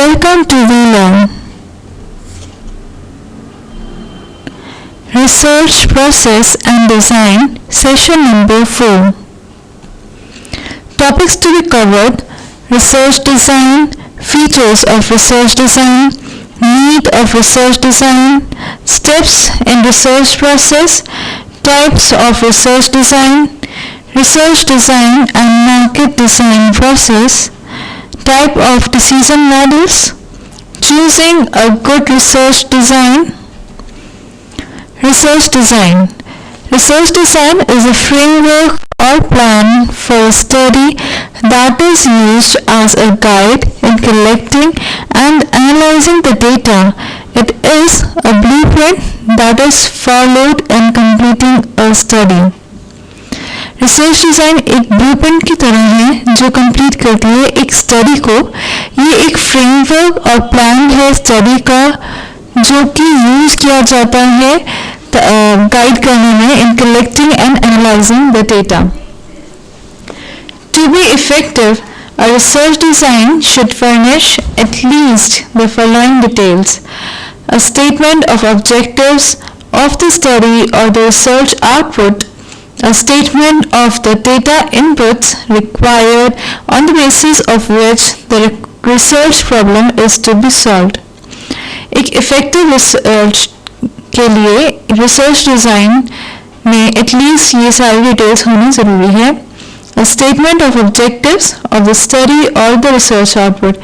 Welcome to VLearn. Research Process and Design, Session number 4. Topics to be covered: research design, features of research design, need of research design, steps in research process, types of research design and market design process, type of decision models, choosing a good research design. Research design. Research design is a framework or plan for a study that is used as a guide in collecting and analyzing the data. It is a blueprint that is followed in completing a study. Research design एक blueprint की तरह है जो complete करती है एक study को. ये एक फ्रेमवर्क और प्लान है स्टडी का जो कि यूज़ किया जाता है गाइड करने में in collecting and analysing the data. To be effective, a research design should furnish at least the following details: a statement of objectives of the study or the research output, a statement of the data inputs required on the basis of which the research problem is to be solved. एक effective research के लिए research design में at least ये सारी details होनी ज़रूरी है. A statement of objectives of the study or the research output.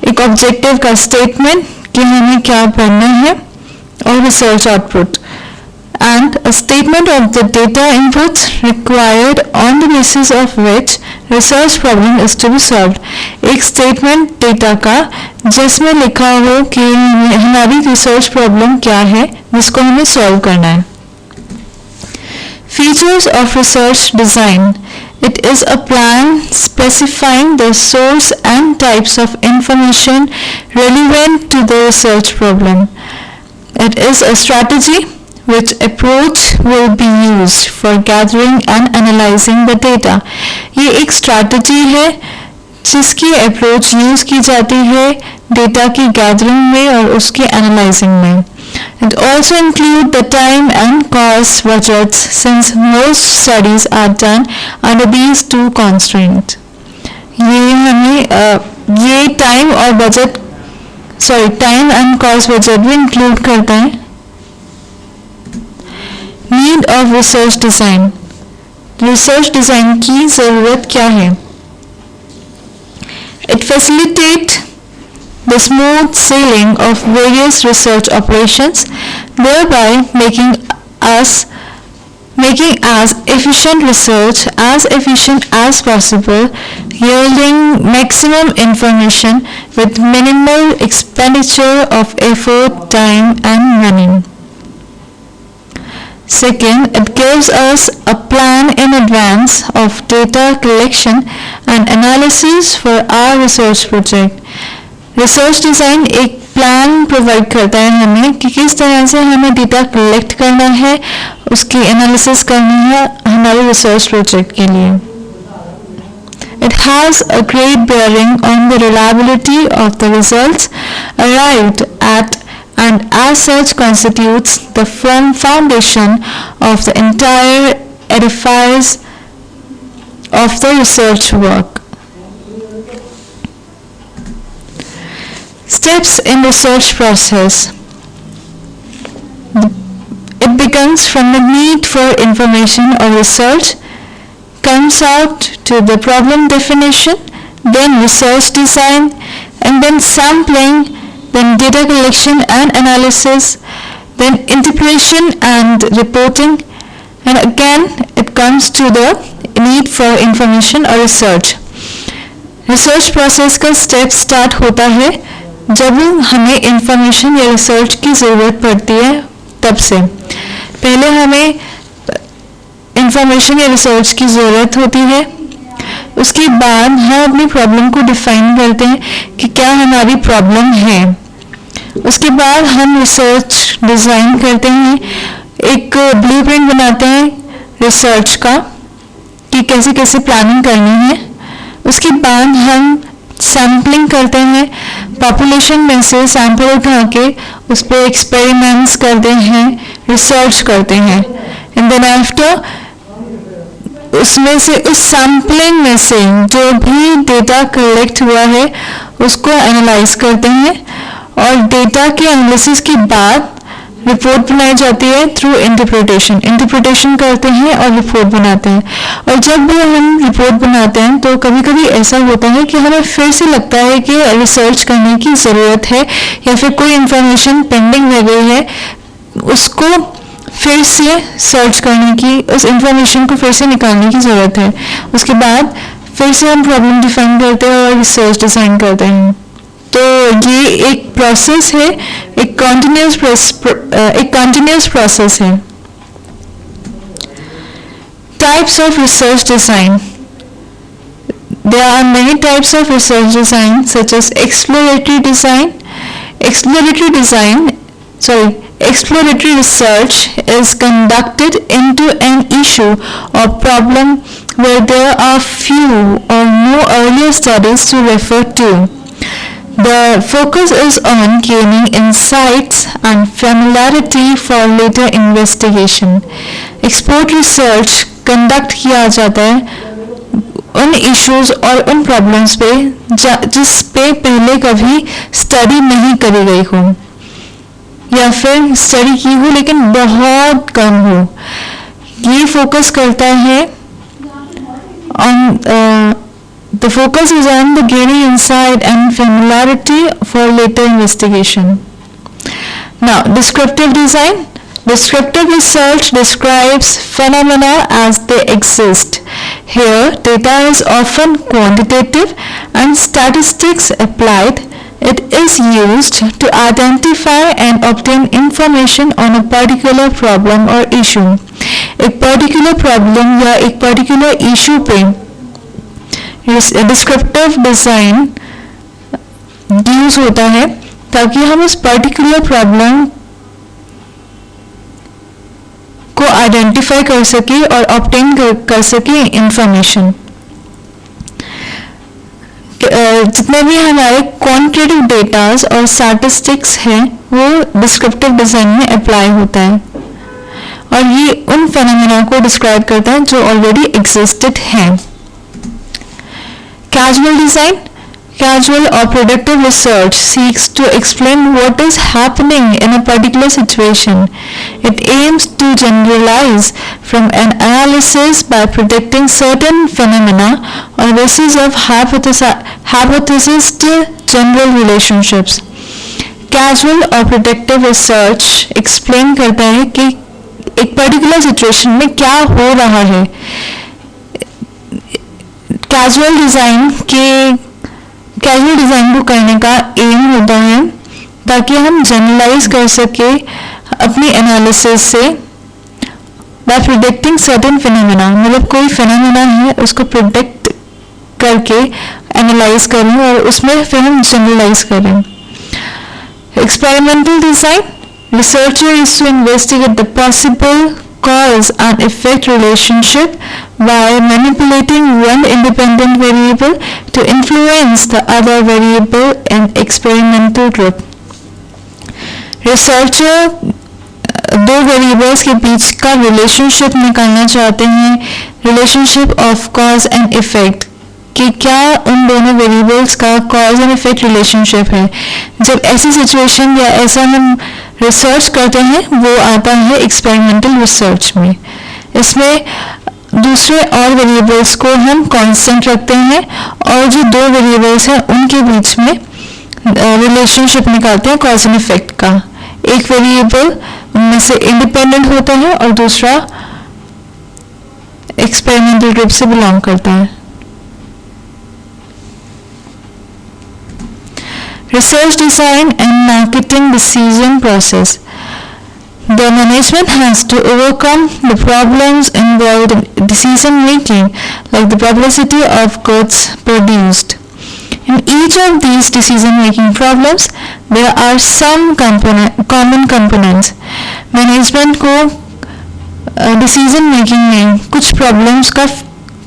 एक objective का statement कि हमें क्या पढ़ना है और research output. And a statement of the data inputs required on the basis of which research problem is to be solved. एक statement data का जिसमें लिखा हो कि हमारी research problem क्या है जिसको हमें solve करना है. Features of research design. It is a plan specifying the source and types of information relevant to the research problem. It is a strategy which approach will be used for gathering and analyzing the data. ये एक strategy है जिसकी approach use की जाती है data की gathering में और उसके analyzing में. It also include the time and cost budgets since most studies are done under these two constraints. ये हमें ये time और budget time and cost budget भी include करता है. Need of research design. Research design की ज़रूरत क्या है? It facilitates the smooth sailing of various research operations, thereby making as efficient research as possible, yielding maximum information with minimal expenditure of effort, time and money. Second, it gives us a plan in advance of data collection and analysis for our research project. Research design एक plan provide करता है हमें कि किस तरह से हमें data collect करना है, उसकी analysis करनी है हमारे research project के लिए. It has a great bearing on the reliability of the results arrived at, and as such constitutes the firm foundation of the entire edifice of the research work. Steps in research process. It begins from the need for information or research, comes out to the problem definition, then research design, and then sampling, then data collection and analysis, then integration and reporting, and again it comes to the need for information or research. Research process का step start होता है जब हमें information या research की ज़रूरत पड़ती है. तब से पहले हमें information या research की ज़रूरत होती है, उसके बाद हम अपनी प्रॉब्लम को डिफाइन करते हैं कि क्या हमारी प्रॉब्लम है. उसके बाद हम रिसर्च डिज़ाइन करते हैं, एक ब्लूप्रिंट बनाते हैं रिसर्च का कि कैसे कैसे प्लानिंग करनी है. उसके बाद हम सैम्पलिंग करते हैं, पॉपुलेशन में से सैंपल उठा के उस पर एक्सपेरिमेंट्स करते हैं, रिसर्च करते हैं, एंड देन आफ्टर उसमें से उस सैम्पलिंग में से जो भी डेटा कलेक्ट हुआ है उसको एनालाइज करते हैं और डेटा के एनालिसिस के बाद रिपोर्ट बनाई जाती है थ्रू इंटरप्रिटेशन करते हैं और रिपोर्ट बनाते हैं। और जब भी हम रिपोर्ट बनाते हैं तो कभी कभी ऐसा होता है कि हमें फिर से लगता है कि रिसर्च करने की ज़रूरत है या फिर कोई इंफॉर्मेशन पेंडिंग रह गई है, उसको फिर से सर्च करने की, उस इंफॉर्मेशन को फिर से निकालने की ज़रूरत है। उसके बाद फिर से हम प्रॉब्लम डिफाइन करते हैं और रिसर्च डिज़ाइन करते हैं। तो ये एक प्रोसेस है, एक कंटिन्यूस प्रोसेस है। Types of research design. There are many types of research design such as exploratory design. Exploratory research is conducted into an issue or problem where there are few or no earlier studies to refer to. The focus is on gaining insights and familiarity for later investigation. Export research conduct किया जाता है उन issues और उन problems पे जिस पे पहले कभी स्टडी नहीं करी गई हो या फिर स्टडी की हो लेकिन बहुत कम हो। ये फोकस करता है the focus is on the gaining insight and familiarity for later investigation. Now, descriptive design. Descriptive research describes phenomena as they exist. Here, data is often quantitative and statistics applied. It is used to identify and obtain information on a particular problem or issue. एक particular problem या एक particular issue पे descriptive design use होता है ताकि हम उस particular problem को आइडेंटिफाई कर सके और ऑब्टेन कर सके इंफॉर्मेशन। जितने भी हमारे क्वांटिटेटिव डेटास और स्टैटिस्टिक्स हैं वो डिस्क्रिप्टिव डिज़ाइन में अप्लाई होता है और ये उन फेनोमेना को डिस्क्राइब करता है जो ऑलरेडी एग्जिस्टेड हैं। Causal design. Causal or predictive research seeks to explain what is happening in a particular situation. It aims to generalize from an analysis by predicting certain phenomena on the basis of hypothesized general relationships. Causal or predictive research explain करता है कि एक particular situation में क्या हो रहा है। Casual design को करने का एम होता है ताकि हम जनरलाइज कर सके अपनी एनालिसिस से बाय प्रिडिक्टिंग सर्टेन फिनोमेना, मतलब कोई फिनोमेना है उसको प्रिडिक्ट करके एनालाइज करें और उसमें फिर हम जनरलाइज करें। Experimental design. Researcher is to investigate the possible cause and effect relationship by manipulating one independent variable to influence the other variable in experimental group. Researcher दो वेरिएबल्स के बीच का रिलेशनशिप निकालना चाहते हैं, relationship of cause and effect, कि क्या उन दोनों वेरिएबल्स का कॉज एंड इफेक्ट रिलेशनशिप है। जब ऐसी सिचुएशन या ऐसा हम रिसर्च करते हैं वो आता है एक्सपेरिमेंटल रिसर्च में। इसमें दूसरे और वेरिएबल्स को हम कांस्टेंट रखते हैं और जो दो वेरिएबल्स हैं उनके बीच में रिलेशनशिप निकालते हैं कॉज एंड इफेक्ट का। एक वेरिएबल उनमें से इंडिपेंडेंट होता है और दूसरा एक्सपेरिमेंटल ग्रुप से बिलोंग करता है। Research design and marketing decision process. The management has to overcome the problems involved in decision making, like the publicity of goods produced. In each of these decision making problems, there are some common components. Management को decision making में कुछ problems का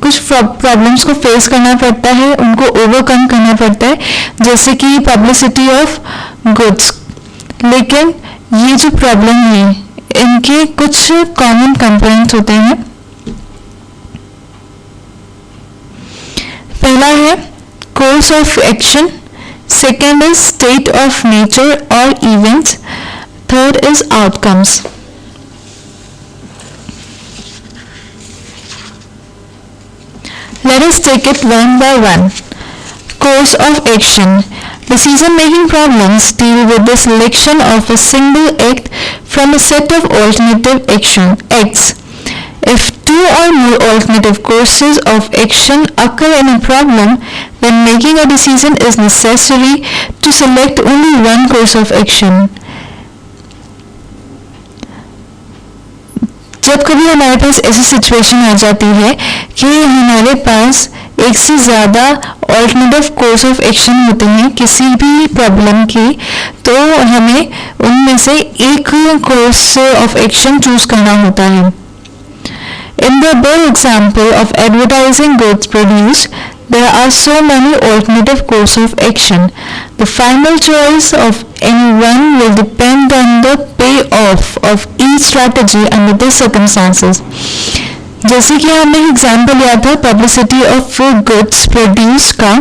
कुछ problems को face करना पड़ता है, उनको ओवरकम करना पड़ता है, जैसे कि पब्लिसिटी ऑफ गुड्स। लेकिन ये जो प्रॉब्लम है इनके कुछ कॉमन कंपोनेंट्स होते हैं। पहला है course of action, second is state of nature और events, third is outcomes. Let us take it one by one. Course of action. Decision-making problems deal with the selection of a single act from a set of alternative acts. If two or more alternative courses of action occur in a problem, then making a decision is necessary to select only one course of action. जब कभी हमारे पास ऐसी situation आ जाती है कि हमारे पास एक से ज़्यादा ऑल्टरनेटिव कोर्स ऑफ एक्शन होते हैं किसी भी प्रॉब्लम की, तो हमें उनमें से एक कोर्स ऑफ एक्शन चूज करना होता है। In the above example of advertising goods produced, there are so many alternative course of action. The final choice of anyone will depend on the payoff of each strategy under the circumstances. जैसे कि हमने example लिया था publicity of goods produce का,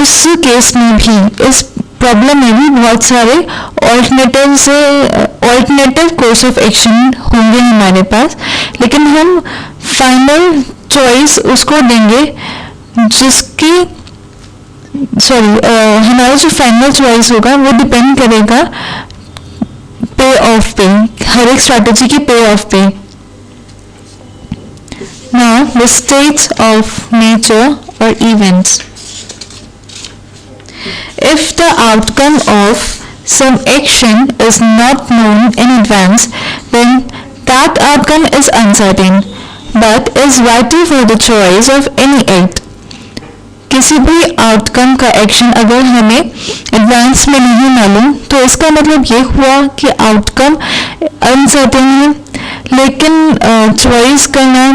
उस case में भी इस प्रॉब्लम में भी बहुत सारे ऑल्टरनेटिव कोर्स ऑफ एक्शन होंगे हमारे पास, लेकिन हम फाइनल चॉइस उसको देंगे जिसकी हमारा जो फाइनल चॉइस होगा वो डिपेंड करेगा पे ऑफ पे, हर एक स्ट्रैटेजी की पे ऑफ पे। Now the states of nature or events. If the outcome of some action is not known in advance, then that outcome is uncertain, but is vital for the choice of any act. किसी भी outcome का action अगर हमें advance में नहीं मालूम तो इसका मतलब ये हुआ कि आउटकम अनसर्टेन है, लेकिन चॉइस करना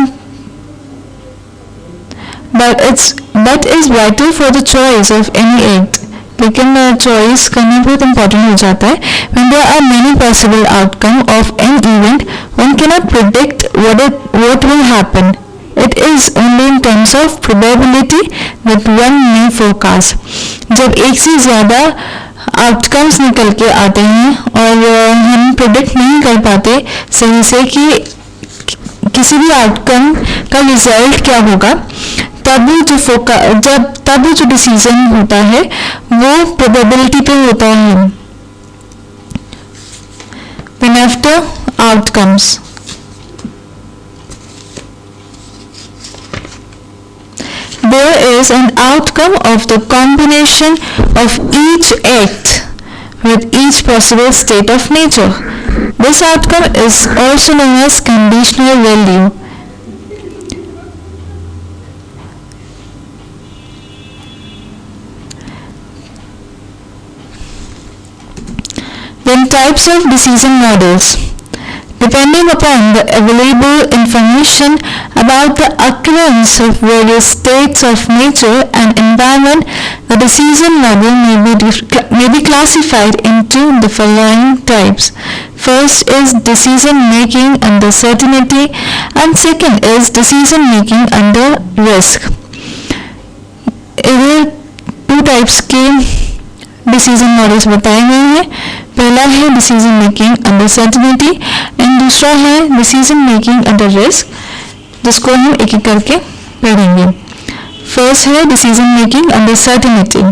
but is vital for the choice of any act. लेकिन चॉइस करना बहुत इम्पोर्टेंट हो जाता है। When there are many possible outcome of an event, one cannot predict what will happen. It is only in terms of probability that one may forecast. जब एक से ज़्यादा आउटकम्स निकल के आते हैं और हम प्रिडिक्ट नहीं कर पाते सही से कि किसी भी आउटकम का रिजल्ट क्या होगा, तब जो डिसीजन होता है वो प्रोबेबिलिटी पे होता है। When after outcomes, there is an outcome of the combination of each act with each possible state of nature. This outcome is also known as conditional value. Then types of decision models. Depending upon the available information about the occurrence of various states of nature and environment, the decision model may be classified into the following types. First is decision making under certainty, and second is decision making under risk. इधर two types के decision models बताए गए हैं। पहला है decision making under certainty and दूसरा है decision making under risk, जिसको हम एक एक करके पढ़ेंगे। फर्स्ट है decision making under certainty.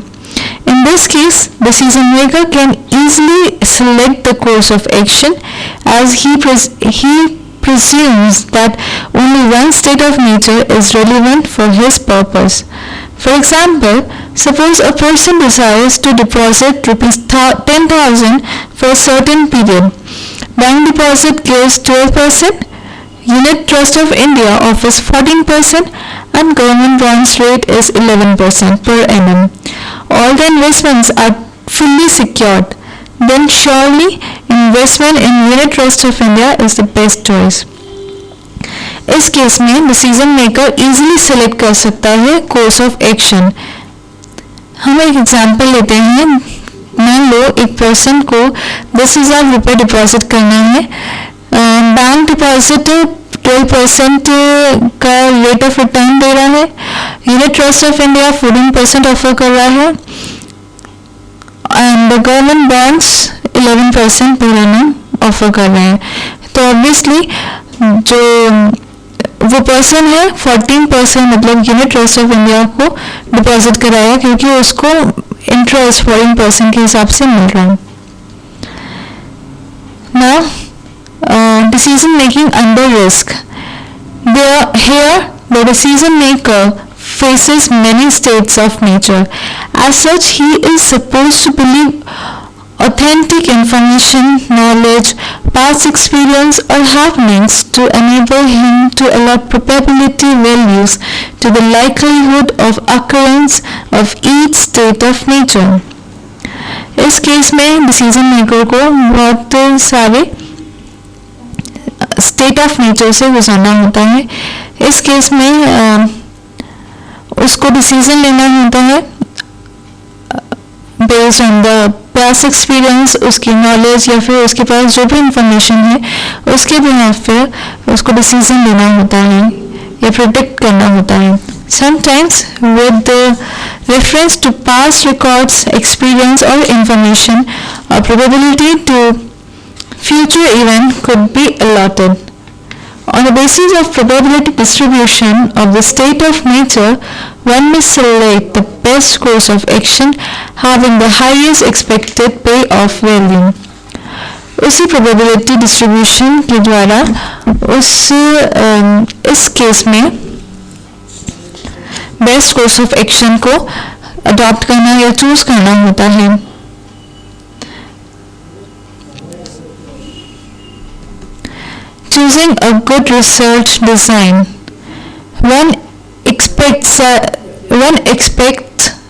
In this case, decision maker can easily select the course of action as he presumes that only one state of nature is relevant for his purpose. For example, suppose a person desires to deposit rupees 10,000 for a certain period. Bank deposit gives 12%, Unit Trust of India offers 14%, and government bonds rate is 11% per annum. All the investments are fully secured. Then surely investment in Unit Trust of India is the best choice. इस case में decision maker easily select कर सकता है course of action. हम एक example लेते हैं। मान लो एक पर्सन को 10,000 रुपये डिपॉजिट करना है। बैंक डिपॉजिट 12% का रेट ऑफ रिटर्न दे रहा है। Unit trust of India 14% offer कर रहा है and government bonds 11% per annum offer कर रहे हैं। तो ऑब्वियसली जो वो पर्सन है 14% मतलब यूनिट ट्रस्ट ऑफ इंडिया को डिपॉजिट कराया, क्योंकि उसको इंटरेस्ट 14% के हिसाब से मिल रहा है। Now decision making under risk. Here the decision maker faces many states of nature. As such, he is supposed to believe authentic information, knowledge, past experience or happenings to enable him to allot probability values to the likelihood of occurrence of each state of nature. इस case में decision maker को बहुत सारे state of nature से गुजरना होता है। इस केस में उसको डिसीजन लेना होता है based on the past experience, उसकी नॉलेज या फिर उसके पास जो भी इंफॉर्मेशन है उसके बिहाफ पे उसको डिसीजन लेना होता है या प्रिडिक्ट करना होता है। Sometimes with the reference to past records, experience or information, a probability to future event could be allotted. On the basis of probability distribution of the state of nature, one may select the best course of action having the highest expected payoff value. उसी probability distribution के द्वारा इस case में best course of action को adopt करना या choose करना होता है। Choosing a good research design. One expects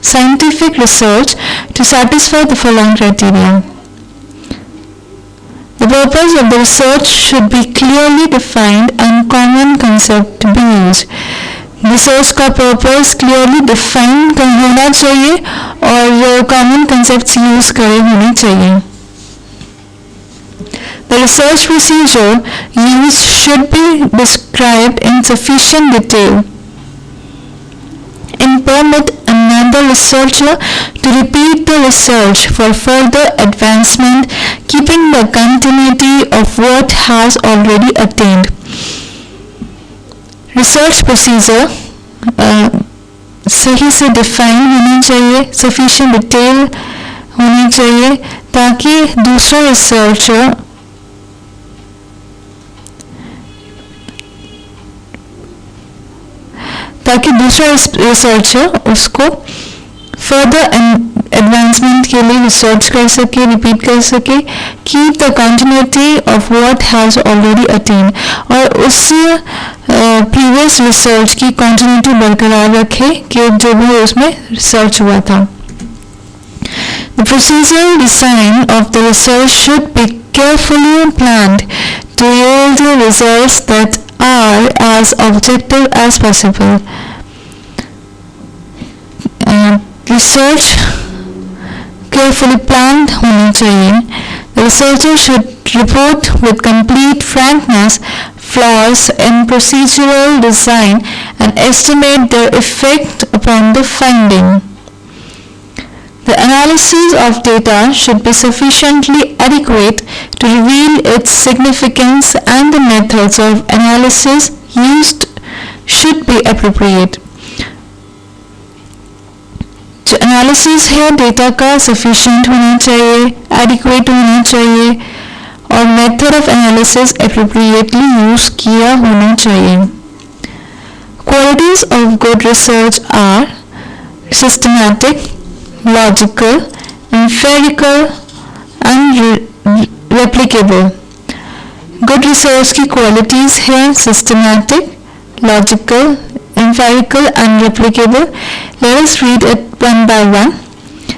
scientific research to satisfy the following criteria. The purpose of the research should be clearly defined and common concept to be used. Research का purpose clearly define होना चाहिए और common concepts use करे होने चाहिए। The research procedure used should be described in sufficient detail and permit another researcher to repeat the research for further advancement, keeping the continuity of what has already attained. Research procedure सही से define होनी चाहिए, sufficient detail होनी चाहिए ताकि दूसरा researcher उसको further advancement के लिए रिसर्च कर सके, रिपीट कर सके, keep the continuity of what has already attain, और उस प्रीवियस रिसर्च की कंटिन्यूटी बरकरार रखे कि जो भी उसमें रिसर्च हुआ था। The procedural design of the research should be carefully planned to yield the results that are as objective as possible. Research carefully planned होनी चाहिए। The researcher should report with complete frankness flaws in procedural design and estimate their effect upon the finding. The analysis of data should be sufficiently adequate to reveal its significance, and the methods of analysis used should be appropriate. जो analysis है data का sufficient होना चाहिए, adequate होना चाहिए और method of analysis appropriately use किया होना चाहिए। Qualities of good research are systematic, logical, empirical and replicable. Good research की क्वालिटीज है systematic, logical, empirical and replicable. Let us read it one by one.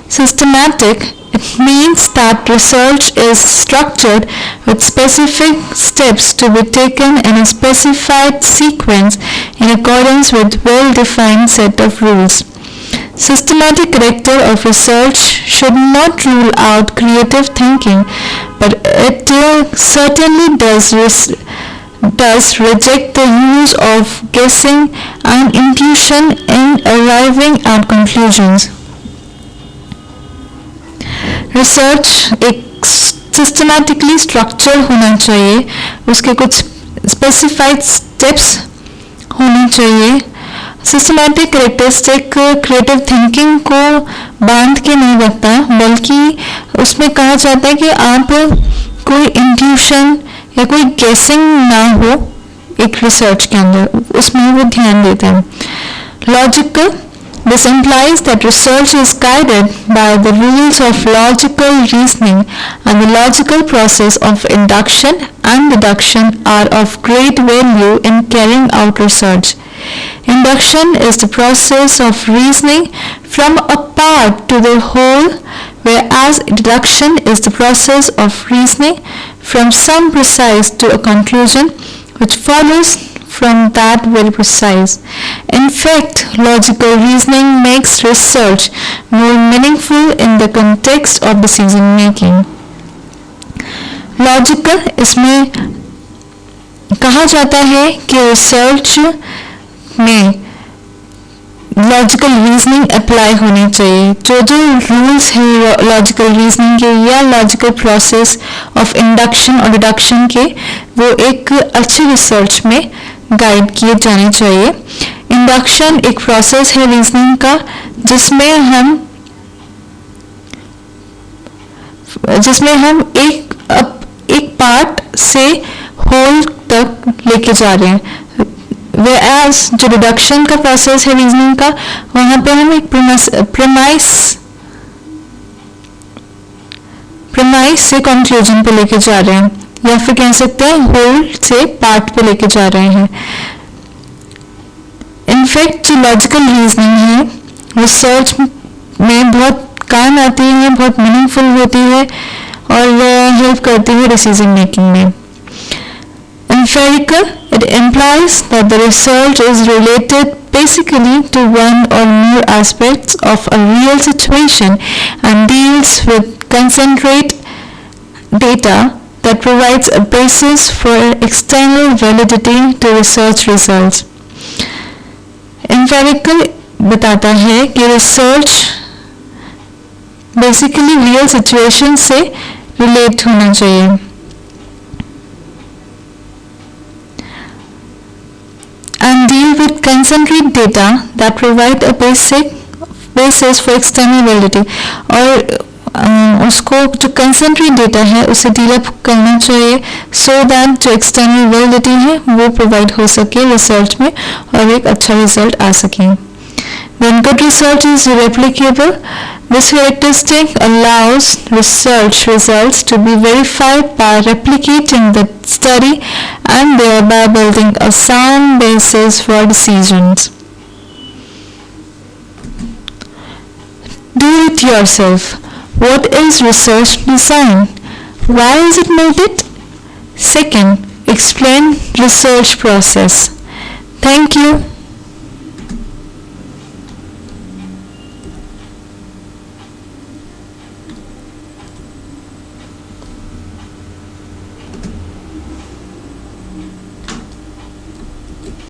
Systematic, it which means that research is structured with specific steps to be taken in a specified sequence in accordance with well-defined set of rules. Systematic character of research should not rule out creative thinking, but it certainly does reject the use of guessing and intuition in arriving at conclusions. Research एक systematically structure होना चाहिए, उसके कुछ specified steps होने चाहिए. Systematic characteristic creative thinking को बांध के नहीं रखता, बल्कि उसमें कहा जाता है कि आप कोई इंट्यूशन या कोई गेसिंग ना हो एक रिसर्च के अंदर, उसमें वो ध्यान देते हैं. Logical, this implies that research is guided by the rules of logical reasoning, and the logical process of induction and deduction are of great value in carrying out research. Induction is the process of reasoning from a part to the whole, whereas deduction is the process of reasoning from some precise to a conclusion which follows from that very precise. In fact, logical reasoning makes research more meaningful in the context of decision making. Logical, इसमें कहा जाता है कि research में logical reasoning apply होनी चाहिए. जो जो रूल्स हैं लॉजिकल रीजनिंग के या लॉजिकल प्रोसेस ऑफ इंडक्शन और डिडक्शन के, वो एक अच्छी रिसर्च में गाइड किए जाने चाहिए. इंडक्शन एक प्रोसेस है रीजनिंग का जिसमें हम एक पार्ट से होल तक लेके जा रहे हैं. Whereas जो डिडक्शन का प्रोसेस है रीजनिंग का, वहां पे हम एक प्रेमाइस से कंक्लूजन पे लेके जा रहे हैं, या फिर कह सकते हैं होल से पार्ट पे लेके जा रहे हैं. इनफैक्ट जो लॉजिकल रीजनिंग है रिसर्च में बहुत काम आती है, बहुत मीनिंगफुल होती है और हेल्प करती है डिसीजन मेकिंग में. Empirical, it implies that the research is related basically to one or more aspects of a real situation and deals with concentrate data that provides a basis for external validity to research results. Empirical बताता है कि research basically real situation से relate होना चाहिए. And deal with concentrate data that provide a basis for external validity. और उसको जो concentrate data है उसे develop करना चाहिए so that जो external validity है वो provide हो सके research में और एक अच्छा result आ सके. When good research is replicable, this characteristic allows research results to be verified by replicating the study and thereby building a sound basis for decisions. Do it yourself. What is research design? Why is it needed? Second, explain research process. Thank you.